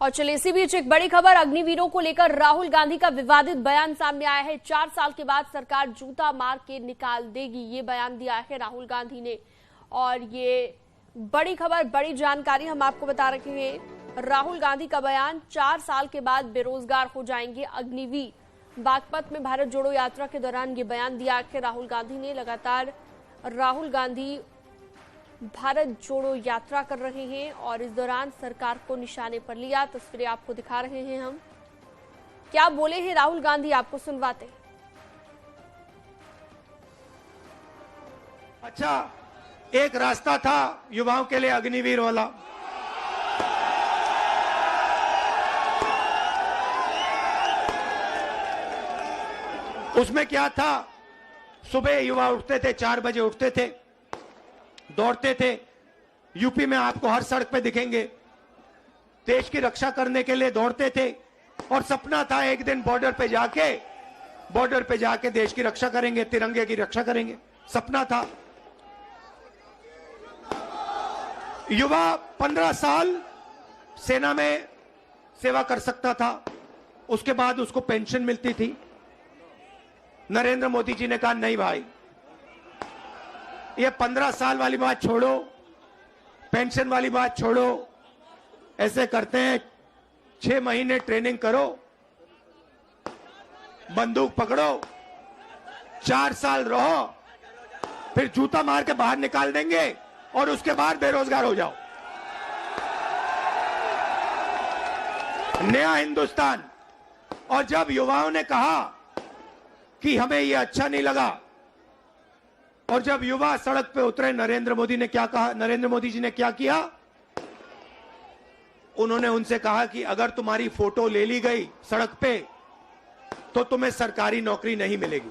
और चलिए इसी बीच एक बड़ी खबर, अग्निवीरों को लेकर राहुल गांधी का विवादित बयान सामने आया है। 4 साल के बाद सरकार जूता मार के निकाल देगी, ये बयान दिया है राहुल गांधी ने। और ये बड़ी खबर, बड़ी जानकारी हम आपको बता रहे हैं। राहुल गांधी का बयान, 4 साल के बाद बेरोजगार हो जाएंगे अग्निवीर। बागपत में भारत जोड़ो यात्रा के दौरान ये बयान दिया है राहुल गांधी ने। लगातार राहुल गांधी भारत जोड़ो यात्रा कर रहे हैं और इस दौरान सरकार को निशाने पर लिया। तस्वीरें आपको दिखा रहे हैं हम। क्या बोले हैं राहुल गांधी, आपको सुनवाते हैं। अच्छा, एक रास्ता था युवाओं के लिए अग्निवीर वाला। उसमें क्या था, सुबह युवा उठते थे, 4 बजे उठते थे, दौड़ते थे। यूपी में आपको हर सड़क पे दिखेंगे, देश की रक्षा करने के लिए दौड़ते थे। और सपना था एक दिन बॉर्डर पे जाके देश की रक्षा करेंगे, तिरंगे की रक्षा करेंगे, सपना था। युवा 15 साल सेना में सेवा कर सकता था, उसके बाद उसको पेंशन मिलती थी। नरेंद्र मोदी जी ने कहा नहीं भाई, ये 15 साल वाली बात छोड़ो, पेंशन वाली बात छोड़ो। ऐसे करते हैं, 6 महीने ट्रेनिंग करो, बंदूक पकड़ो, 4 साल रहो, फिर जूता मार के बाहर निकाल देंगे और उसके बाद बेरोजगार हो जाओ। नया हिंदुस्तान। और जब युवाओं ने कहा कि हमें यह अच्छा नहीं लगा, और जब युवा सड़क पे उतरे, नरेंद्र मोदी ने क्या कहा, नरेंद्र मोदी जी ने क्या किया, उन्होंने उनसे कहा कि अगर तुम्हारी फोटो ले ली गई सड़क पे तो तुम्हें सरकारी नौकरी नहीं मिलेगी।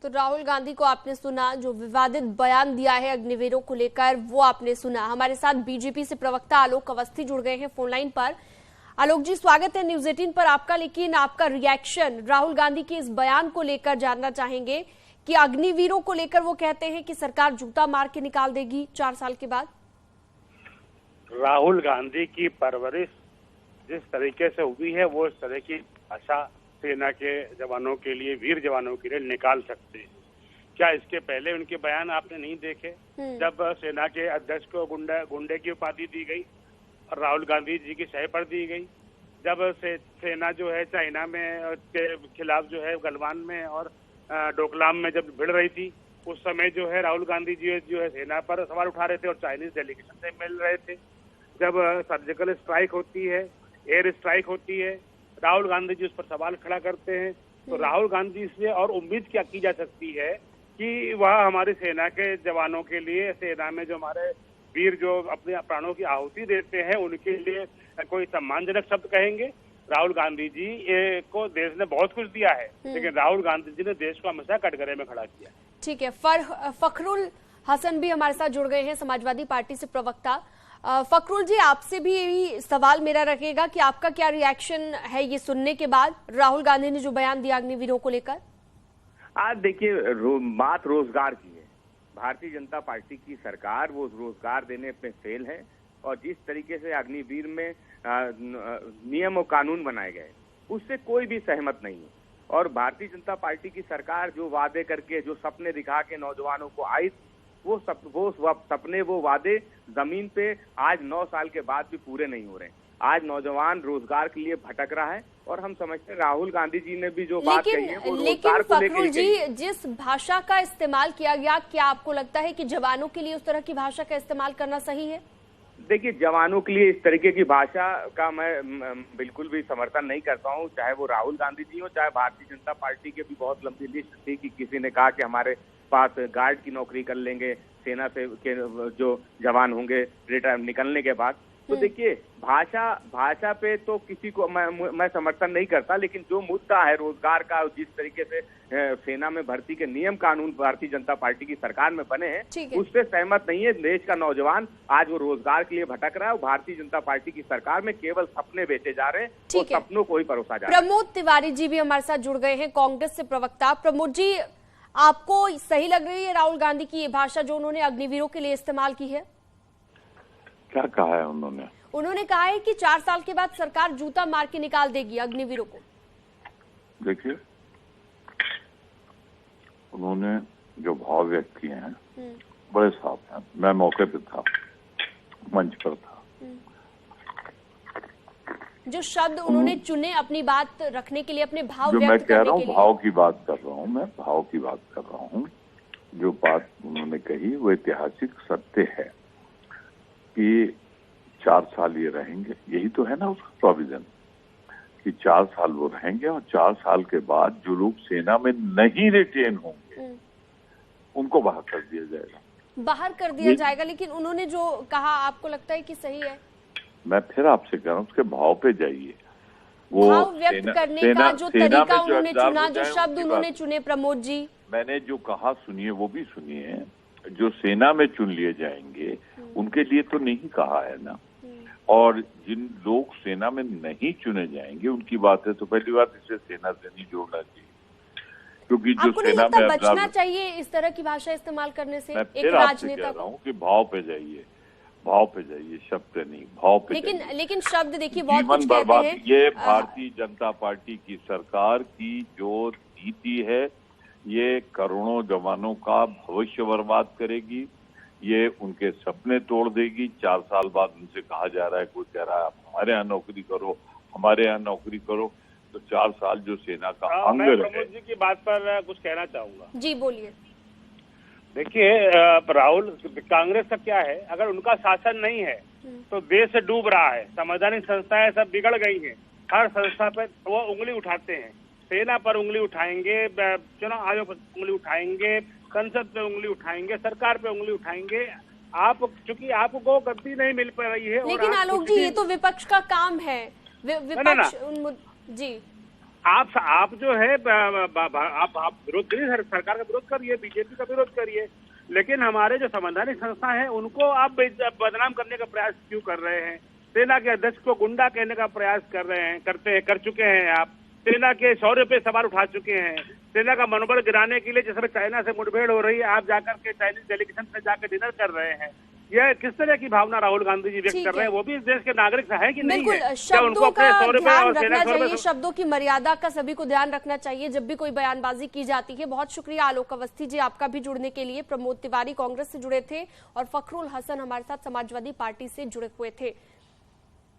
तो राहुल गांधी को आपने सुना, जो विवादित बयान दिया है अग्निवीरों को लेकर, वो आपने सुना। हमारे साथ बीजेपी से प्रवक्ता आलोक अवस्थी जुड़ गए हैं फोन लाइन पर। आलोक जी, स्वागत है न्यूज 18 पर आपका। लेकिन आपका रिएक्शन राहुल गांधी के इस बयान को लेकर जानना चाहेंगे कि अग्निवीरों को लेकर वो कहते हैं कि सरकार जूता मार के निकाल देगी 4 साल के बाद। राहुल गांधी की परवरिश जिस तरीके से हुई है, वो इस तरह की भाषा सेना के जवानों के लिए, वीर जवानों के लिए निकाल सकते हैं क्या? इसके पहले उनके बयान आपने नहीं देखे? जब सेना के अध्यक्ष को गुंडे की उपाधि दी गई और राहुल गांधी जी की सह पर दी गई, जब सेना जो है चाइना में के खिलाफ जो है गलवान में और डोकलाम में जब भिड़ रही थी, उस समय जो है राहुल गांधी जी जो है सेना पर सवाल उठा रहे थे और चाइनीज डेलीगेशन से मिल रहे थे। जब सर्जिकल स्ट्राइक होती है, एयर स्ट्राइक होती है, राहुल गांधी जी उस पर सवाल खड़ा करते हैं। तो राहुल गांधी से और उम्मीद क्या की जा सकती है कि वह हमारी सेना के जवानों के लिए, सेना में जो हमारे वीर जो अपने प्राणों की आहुति देते हैं, उनके लिए कोई सम्मानजनक शब्द कहेंगे? राहुल गांधी जी को देश ने बहुत कुछ दिया है, लेकिन राहुल गांधी जी ने देश को हमेशा कटघरे में खड़ा किया। ठीक है, फखरुल हसन भी हमारे साथ जुड़ गए हैं, समाजवादी पार्टी से प्रवक्ता। फखरुल जी, आपसे भी यही सवाल मेरा रहेगा कि आपका क्या रिएक्शन है ये सुनने के बाद, राहुल गांधी ने जो बयान दिया अग्निवीरों को लेकर? आज देखिए, बात रोजगार की है। भारतीय जनता पार्टी की सरकार वो रोजगार देने पे फेल है, और जिस तरीके से अग्निवीर में नियम और कानून बनाए गए, उससे कोई भी सहमत नहीं है। और भारतीय जनता पार्टी की सरकार जो वादे करके, जो सपने दिखा के नौजवानों को आई, वो सपने, वो वादे जमीन पे आज 9 साल के बाद भी पूरे नहीं हो रहे हैं। आज नौजवान रोजगार के लिए भटक रहा है, और हम समझते हैं राहुल गांधी जी ने भी जो बात कही है वो रोजगार को लेकर। फखरुल जी, जिस भाषा का इस्तेमाल किया गया, क्या आपको लगता है कि जवानों के लिए उस तरह की भाषा का इस्तेमाल करना सही है? देखिए, जवानों के लिए इस तरीके की भाषा का मैं बिल्कुल भी समर्थन नहीं करता हूं, चाहे वो राहुल गांधी जी हो, चाहे भारतीय जनता पार्टी के भी बहुत लंबी लिस्ट थी कि किसी ने कहा कि हमारे पास गार्ड की नौकरी कर लेंगे सेना से के जो जवान होंगे रिटायर निकलने के बाद। तो देखिए, भाषा पे तो किसी को मैं समर्थन नहीं करता, लेकिन जो मुद्दा है रोजगार का, जिस तरीके से सेना में भर्ती के नियम कानून भारतीय जनता पार्टी की सरकार में बने हैं, उससे सहमत नहीं है। देश का नौजवान आज वो रोजगार के लिए भटक रहा है, भारतीय जनता पार्टी की सरकार में केवल सपने बेचे जा रहे हैं, वो सपनों को ही परोसा जा रहा है। प्रमोद तिवारी जी भी हमारे साथ जुड़ गए हैं, कांग्रेस से प्रवक्ता। प्रमोद जी, आपको सही लग रही है राहुल गांधी की ये भाषा जो उन्होंने अग्निवीरों के लिए इस्तेमाल की है? क्या कहा है उन्होंने? उन्होंने कहा है कि 4 साल के बाद सरकार जूता मार के निकाल देगी अग्निवीरों को। देखिए, उन्होंने जो भाव व्यक्त किए हैं बड़े साफ हैं। मैं मौके पे था, मंच पर था। जो शब्द उन्होंने चुने अपनी बात रखने के लिए, अपने भाव जो मैं व्यक्त कह करने रहा के हूँ, लिए, भाव की बात कर रहा हूँ, मैं भाव की बात कर रहा हूँ। जो बात उन्होंने कही वो ऐतिहासिक सत्य है कि 4 साल ये रहेंगे। यही तो है ना उसका प्रोविजन कि 4 साल वो रहेंगे और 4 साल के बाद जो लोग सेना में नहीं रिटेन होंगे उनको बाहर कर दिया जाएगा। बाहर कर दिया जाएगा, लेकिन उन्होंने जो कहा आपको लगता है कि सही है? मैं फिर आपसे कह रहा हूँ, उसके भाव पे जाइए। वो भाव व्यक्त करने का जो तरीका उन्होंने चुना, जो शब्द उन्होंने चुने, प्रमोद जी, मैंने जो कहा सुनिए, वो भी सुनिए। जो सेना में चुन लिए जाएंगे उनके लिए तो नहीं कहा है ना। और जिन लोग सेना में नहीं चुने जाएंगे उनकी बात है, तो पहली बात इसे सेना से नहीं जोड़ना चाहिए, क्योंकि जो आपको नहीं सेना लगता में बचना चाहिए इस तरह की भाषा इस्तेमाल करने से? मैं एक फिर आपसे कह राजनेता रहा को हूँ कि भाव पे जाइए, भाव पे जाइए, शब्द पे नहीं, भाव पे जाइए। लेकिन शब्द देखिए बहुत जीवन कुछ कहते बर्बाद। हैं। ये भारतीय जनता पार्टी की सरकार की जो नीति है, ये करोड़ों जवानों का भविष्य बर्बाद करेगी। ये उनके सपने तोड़ देगी। 4 साल बाद उनसे कहा जा रहा है, कोई कह रहा है आप हमारे यहाँ नौकरी करो, हमारे यहाँ नौकरी करो, तो 4 साल जो सेना का अंग मैं है। प्रमोद जी की बात पर कुछ कहना चाहूंगा। जी बोलिए। देखिए, राहुल, कांग्रेस का क्या है, अगर उनका शासन नहीं है तो देश डूब रहा है, संवैधानिक संस्थाएं सब बिगड़ गई हैं, हर संस्था पर वो उंगली उठाते हैं। सेना पर उंगली उठाएंगे, चुनाव आयोग पर उंगली उठाएंगे, संसद पे उंगली उठाएंगे, सरकार पे उंगली उठाएंगे। आप, चूंकि आपको गद्दी नहीं मिल पा रही है। लेकिन आलोक जी, ये तो विपक्ष का काम है। विपक्ष जी, आप जो है आप विरोध करिए, सरकार का विरोध करिए, बीजेपी का विरोध करिए, लेकिन हमारे जो संवैधानिक संस्था है उनको आप बदनाम करने का प्रयास क्यों कर रहे हैं? सेना के अध्यक्ष को गुंडा कहने का प्रयास कर चुके हैं आप। सेना के शौर्य पे सवाल उठा चुके हैं। सेना का मनोबल गिराने के लिए जिस समय चाइना से मुठभेड़ हो रही है, आप जाकर के चाइनीज डेलीगेशन से जाकर डिनर कर रहे हैं। यह किस तरह की भावना राहुल गांधी जी व्यक्त कर रहे हैं? वो भी इस देश के नागरिक है कि नहीं है? बिल्कुल, शब्दों का ध्यान रखना चाहिए, शब्दों की मर्यादा का सभी को ध्यान रखना चाहिए जब भी कोई बयानबाजी की जाती है। बहुत शुक्रिया आलोक अवस्थी जी आपका भी जुड़ने के लिए। प्रमोद तिवारी कांग्रेस से जुड़े थे और फखरुल हसन हमारे साथ समाजवादी पार्टी से जुड़े हुए थे।